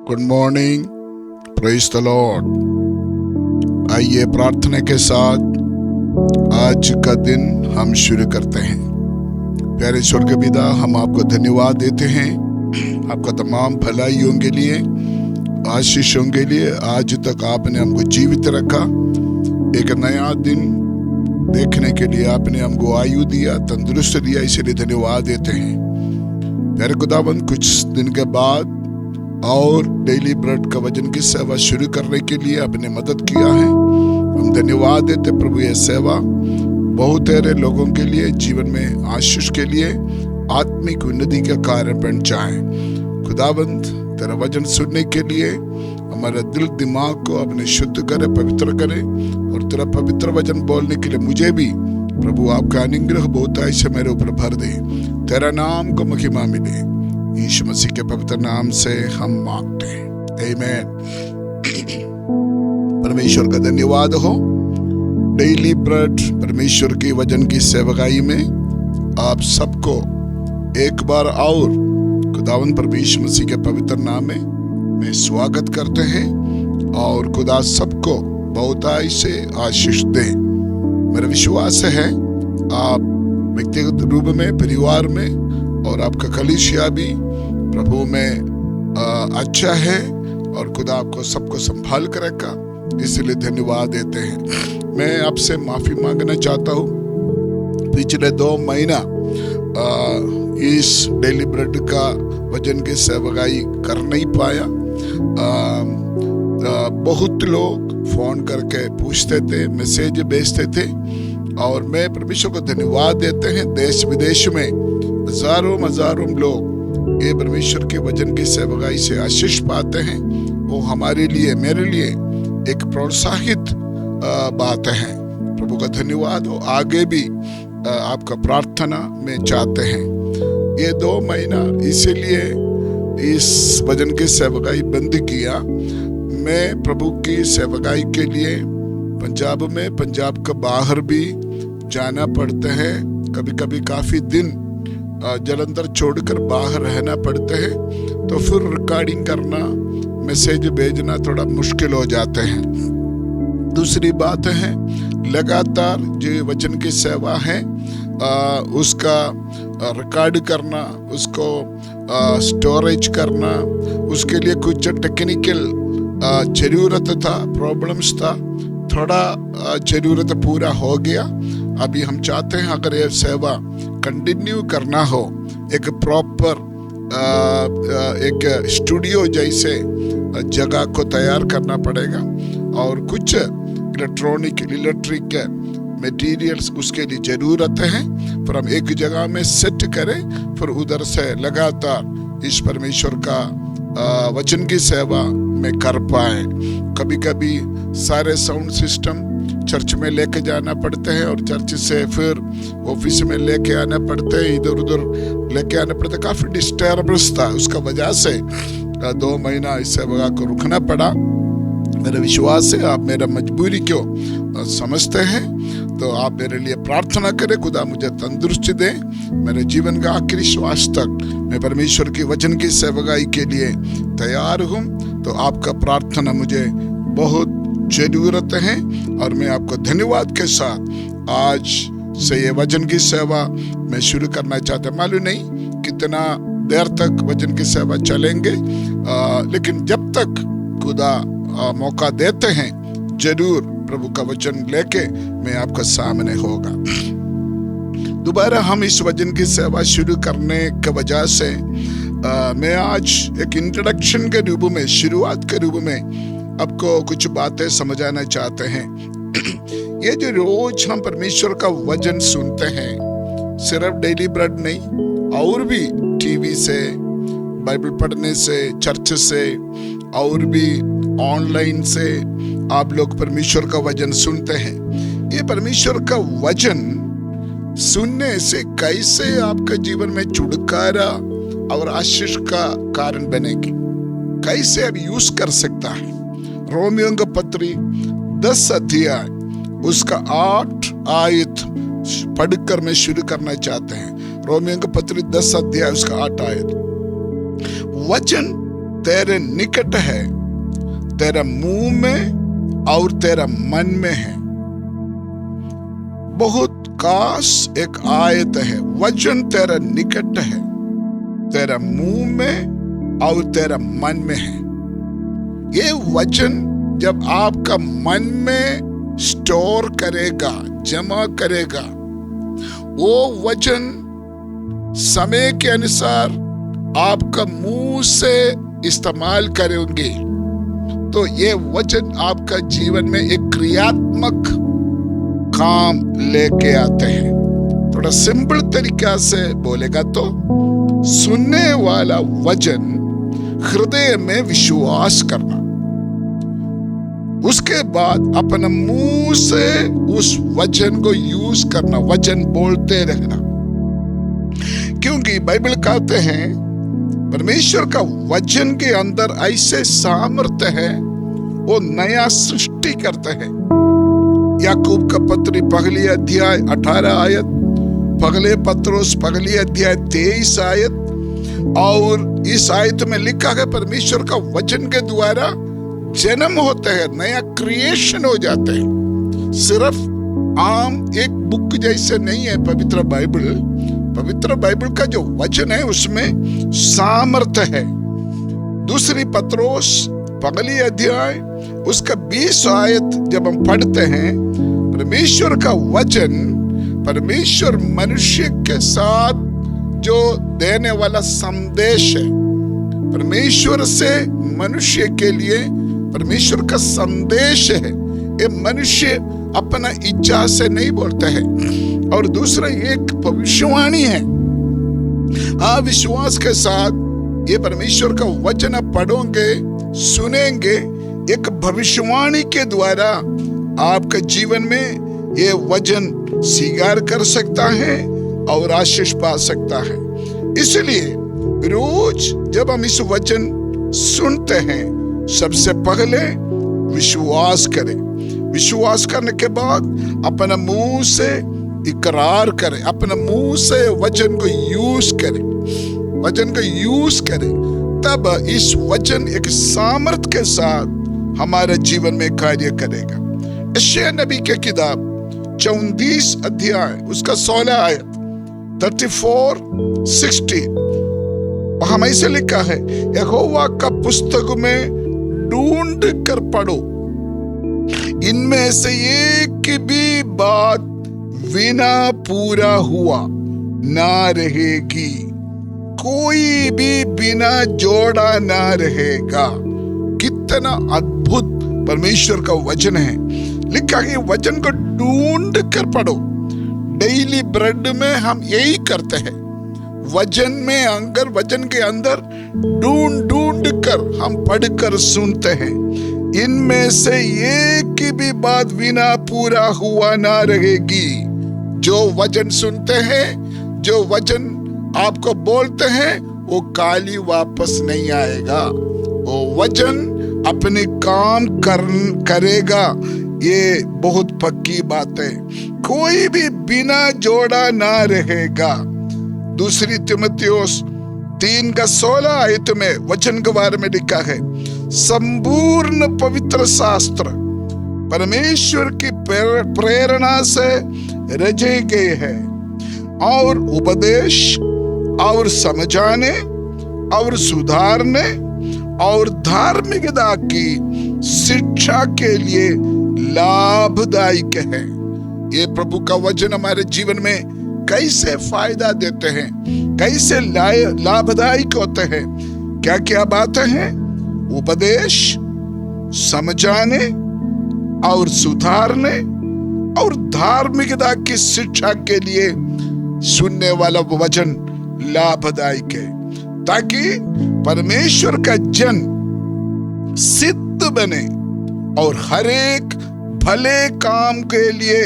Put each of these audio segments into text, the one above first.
Good morning, praise the Lord. आइए प्रार्थना के साथ आज का दिन हम शुरू करते हैं। प्यारे स्वर्गीय पिता, हम आपको धन्यवाद देते हैं आपका तमाम भलाइयों के लिए, आशीषों के लिए। आज तक आपने हमको जीवित रखा, एक नया दिन देखने के लिए आपने हमको आयु दिया, तंदुरुस्त दिया, इसलिए धन्यवाद देते हैं। प्यारे खुदाबंद, कुछ दिन के बाद और डेली ब्रेड का वचन की सेवा शुरू करने के लिए आपने मदद किया है। हम धन्यवाद देते प्रभु। यह सेवा बहुत सारे लोगों के लिए जीवन में आशीष के लिए, आत्मिक उन्नति का कारण बन जाए। खुदाबंद, तेरा वचन सुनने के लिए हमारा दिल दिमाग को अपने शुद्ध करे, पवित्र करे, और तेरा पवित्र वचन बोलने के लिए मुझे भी प्रभु आपका अनुग्रह बहुत ऐसे मेरे ऊपर भर दे। तेरा नाम को महिमा मिले, यीशु मसीह के पवित्र नाम से हम मांगते हैं, आमीन। परमेश्वर का धन्यवाद हो। डेली ब्रेड परमेश्वर की वचन की सेवकाई में आप सबको एक बार और खुदावन परमेश्वर मसीह के पवित्र नाम में स्वागत करते हैं, और खुदा सबको बहुत ऐसे आशीष दे। मेरा विश्वास है आप व्यक्तिगत रूप में, परिवार में, और आपका कलीसिया भी प्रभु में अच्छा है, और खुदा आपको सबको संभाल कर रखा, इसलिए धन्यवाद देते हैं। मैं आपसे माफी मांगना चाहता हूँ, पिछले 2 महीना इस डेली ब्रेड का वचन की सेवकाई कर नहीं पाया। बहुत लोग फोन करके पूछते थे, मैसेज भेजते थे, और मैं परमेश्वर को धन्यवाद देते हैं। देश विदेश में हजारों लोग ये परमेश्वर के वचन की सेवकाई से आशीष पाते हैं। वो हमारे लिए, मेरे लिए एक प्रोत्साहित बात है। प्रभु का धन्यवाद हो। आगे भी आपका प्रार्थना में चाहते हैं। ये 2 महीना इसीलिए इस वचन की सेवकाई बंद किया। मैं प्रभु की सेवकाई के लिए पंजाब में, पंजाब का बाहर भी जाना पड़ता है। कभी कभी काफी दिन जलंधर छोड़कर बाहर रहना पड़ते हैं, तो फिर रिकॉर्डिंग करना, मैसेज भेजना थोड़ा मुश्किल हो जाते हैं। दूसरी बात है, लगातार जो वचन की सेवा है उसका रिकॉर्ड करना, उसको स्टोरेज करना, उसके लिए कुछ टेक्निकल जरूरत था, प्रॉब्लम्स था, थोड़ा जरूरत पूरा हो गया। अभी हम चाहते हैं अगर ये सेवा कंटिन्यू करना हो, एक प्रॉपर एक स्टूडियो जैसे जगह को तैयार करना पड़ेगा, और कुछ इलेक्ट्रिक मटेरियल्स उसके लिए जरूरत है। फिर हम एक जगह में सेट करें, फिर उधर से लगातार इस परमेश्वर का वचन की सेवा में कर पाए। कभी कभी सारे साउंड सिस्टम चर्च में लेके जाना पड़ते हैं, और चर्च से फिर ऑफिस में लेके आना पड़ते हैं, इधर उधर लेके आना पड़ता है। काफी डिस्टर्बेंस था, उसका वजह से 2 महीना इस सेवा को रुकना पड़ा। मेरा विश्वास है आप मेरा मजबूरी क्यों समझते हैं, तो आप मेरे लिए प्रार्थना करें। खुदा मुझे तंदुरुस्ती दे, मेरे जीवन का आखिरी श्वास तक मैं परमेश्वर की वचन की सेवकाई के लिए तैयार हूँ। तो आपका प्रार्थना मुझे बहुत जरूरत है, और मैं आपको धन्यवाद के साथ आज से ये वचन की सेवा मैं शुरू करना चाहता। मालूम नहीं कितना देर तक वचन की सेवा चलेंगे, लेकिन जब तक खुदा मौका देते हैं, जरूर प्रभु का वचन लेके मैं आपका सामने होगा। दोबारा हम इस वचन की सेवा शुरू करने के वजह से मैं आज एक इंट्रोडक्शन के रूप में, शुरुआत के रूप में आपको कुछ बातें समझाना चाहते हैं। ये जो रोज हम परमेश्वर का वचन सुनते हैं, सिर्फ डेली ब्रेड नहीं, और भी टीवी से, बाइबल पढ़ने से, चर्च से, और भी ऑनलाइन से आप लोग परमेश्वर का वचन सुनते हैं। ये परमेश्वर का वचन सुनने से कैसे आपका जीवन में छुटकारा और आशीष का कारण बनेगी, कैसे अब यूज कर सकता है। रोमियो का पत्री 10 अध्याय उसका 8 आयत पढ़कर मैं शुरू करना चाहते हैं। रोमियो का पत्री 10 अध्याय उसका 8 आयत। वचन तेरे निकट है, तेरा मुंह में और तेरा मन में है। बहुत खास एक आयत है, वचन तेरा निकट है, तेरा मुंह में और तेरा मन में है। ये वचन जब आपका मन में स्टोर करेगा, जमा करेगा, वो वचन समय के अनुसार आपका मुंह से इस्तेमाल करेंगे तो ये वचन आपका जीवन में एक क्रियात्मक काम लेके आते हैं। थोड़ा सिंपल तरीका से बोलेगा तो सुनने वाला वचन हृदय में विश्वास करना, उसके बाद अपने मुंह से उस वचन को यूज करना, वचन बोलते रहना। क्योंकि बाइबल कहते हैं परमेश्वर का वचन के अंदर ऐसे सामर्थ्य है, वो नया सृष्टि करते हैं। याकूब का पत्री पहली अध्याय 18 आयत, पहले पत्रोस पहली अध्याय 23 आयत, और इस आयत में लिखा है परमेश्वर का वचन के द्वारा जन्म होते हैं, नया क्रिएशन हो जाते हैं। सिर्फ आम एक बुक जैसे नहीं है पवित्र बाइबल। पवित्र बाइबल का जो वचन है उसमें सामर्थ्य है। दूसरी पत्रोस पहली अध्याय उसका 20 आयत जब हम पढ़ते हैं, परमेश्वर का वचन परमेश्वर मनुष्य के साथ जो देने वाला संदेश है, परमेश्वर से मनुष्य के लिए परमेश्वर का संदेश है। ये मनुष्य अपना इच्छा से नहीं बोलता है। और दूसरा एक भविष्यवाणी है। विश्वास के साथ ये परमेश्वर का वचन पढ़ोगे, सुनेंगे, एक भविष्यवाणी के द्वारा आपके जीवन में ये वचन स्वीकार कर सकता है और आशीष पा सकता है। इसलिए रोज जब हम इस वचन सुनते हैं, सबसे पहले विश्वास करें। विश्वास करने के बाद अपने मुंह से इकरार करें, अपने मुंह से वचन को यूज करें, वचन को यूज करें। तब इस वचन एक सामर्थ के साथ हमारे जीवन में कार्य करेगा। यशायाह नबी की किताब 34 अध्याय उसका 16 आयत 34:16 वहां ऐसे लिखा है, यहोवा का पुस्तक में ढूंढ कर पढ़ो, इनमें से एक भी बात बिना पूरा हुआ ना रहेगी, कोई भी बिना जोड़ा ना रहेगा। कितना अद्भुत परमेश्वर का वचन है। लिखा है वचन को ढूंढ कर पढ़ो। डेली ब्रेड में हम यही करते हैं, वचन के अंदर ढूंढ कर हम पढ़कर सुनते हैं। इनमें से एक भी बात बिना पूरा हुआ ना रहेगी। जो वचन सुनते हैं, जो वचन आपको बोलते हैं, वो खाली वापस नहीं आएगा। वो वचन अपने काम करेगा। ये बहुत पक्की बात है। कोई भी बिना जोड़ा ना रहेगा। दूसरी तिमुथियुस 3:16 आयत में वचन के बारे में लिखा है, संपूर्ण पवित्र शास्त्र परमेश्वर की प्रेरणा से रचे गए हैं और उपदेश और समझाने और सुधारने और धार्मिकता की शिक्षा के लिए लाभदायक है। ये प्रभु का वचन हमारे जीवन में कैसे फायदा देते हैं, कैसे लाभदायक होते हैं। क्या क्या बातें हैं? उपदेश, समझाने और सुधारने और धार्मिकता की शिक्षा के लिए सुनने वाला वचन लाभदायक है, ताकि परमेश्वर का जन सिद्ध बने और हर एक भले काम के लिए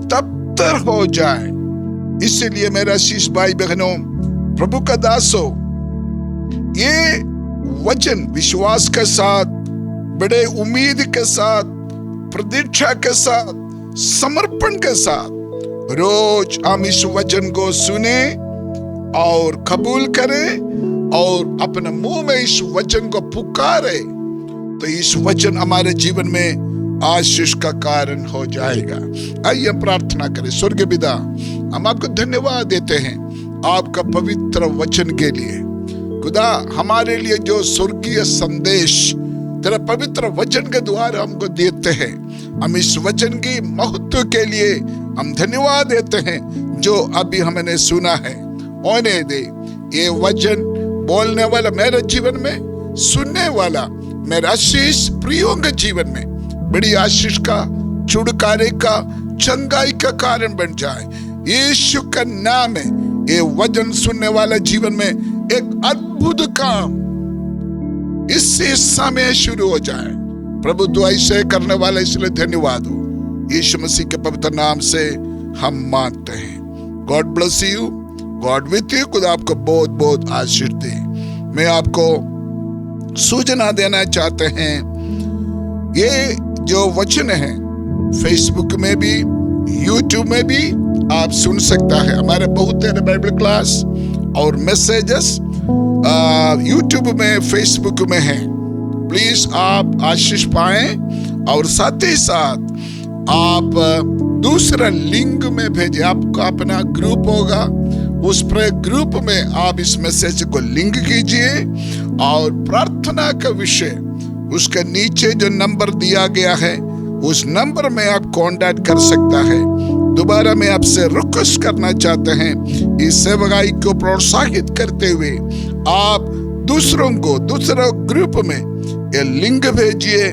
तत्पर हो जाए। इसलिए मेरा शीश भाई बहनों, प्रभु का दासों, ये वचन विश्वास के साथ, बड़े उम्मीद के साथ, प्रतीक्षा के साथ, समर्पण के साथ रोज हम इस वचन को सुने और कबूल करें और अपने मुंह में इस वचन को पुकारे तो इस वचन हमारे जीवन में आशीष का कारण हो जाएगा। आइए प्रार्थना करें। स्वर्गीय पिता, हम आपको धन्यवाद देते हैं आपका पवित्र वचन के लिए। खुदा, हमारे लिए जो स्वर्गीय संदेश तेरा पवित्र वचन के द्वारा हमको देते हैं, हम इस वचन की महत्व के लिए हम धन्यवाद देते हैं जो अभी हमने सुना है। होने दे ये वचन बोलने वाला मेरे जीवन में, सुनने वाला मेरे आशीष प्रियों के जीवन में बड़ी आशीष का, छुटकारे का, चंगाई का कारण बन जाए। यीशु का नाम है। ये वचन सुनने वाला जीवन में एक अद्भुत काम इसी समय शुरू हो जाए। प्रभु तू ऐसे करने वाला, इसलिए धन्यवाद हो। यीशु मसीह के पवित्र नाम से हम मानते हैं। God bless you, God with you. खुदा आपको बहुत बहुत आशीष दे। मैं आपको सूचना देना चाहते हैं, ये जो वचन है फेसबुक में भी, यूट्यूब में भी आप सुन सकता है। हमारे बहुत सारे बाइबल क्लास और मैसेजेस यूट्यूब में, फेसबुक में है। प्लीज आप आशीष पाएं और साथ ही साथ आप दूसरा लिंक में भेजें। आपका अपना ग्रुप होगा, उस पर ग्रुप में आप इस मैसेज को लिंक कीजिए और प्रार्थना का विषय उसके नीचे जो नंबर दिया गया है उस नंबर में आप कांटेक्ट कर सकता है। दोबारा मैं आपसे रिक्वेस्ट करना चाहते हैं, इस सेवकाई को प्रोत्साहित करते हुए आप दूसरों को दूसरा ग्रुप में ये लिंक भेजिए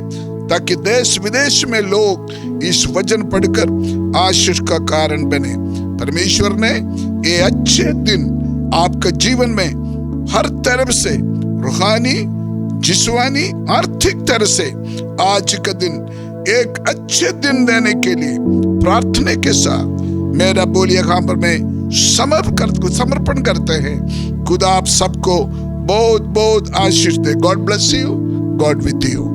ताकि देश विदेश में लोग इस वचन पढ़कर आशीष का कारण बने। परमेश्वर ने ये अच्छे दिन आपके जीवन में हर तरफ से रूहानी, जिस्मानी, आर्थिक तरह से आज का दिन एक अच्छे दिन देने के लिए प्रार्थना के साथ मेरा बोलिए खाम पर में समर्पण करते हैं। खुदा आप सबको बहुत बहुत आशीष दे। God bless you, God with you.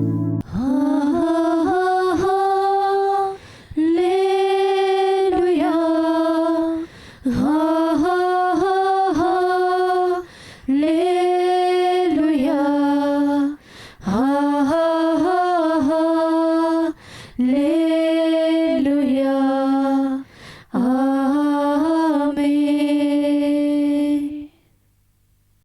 ले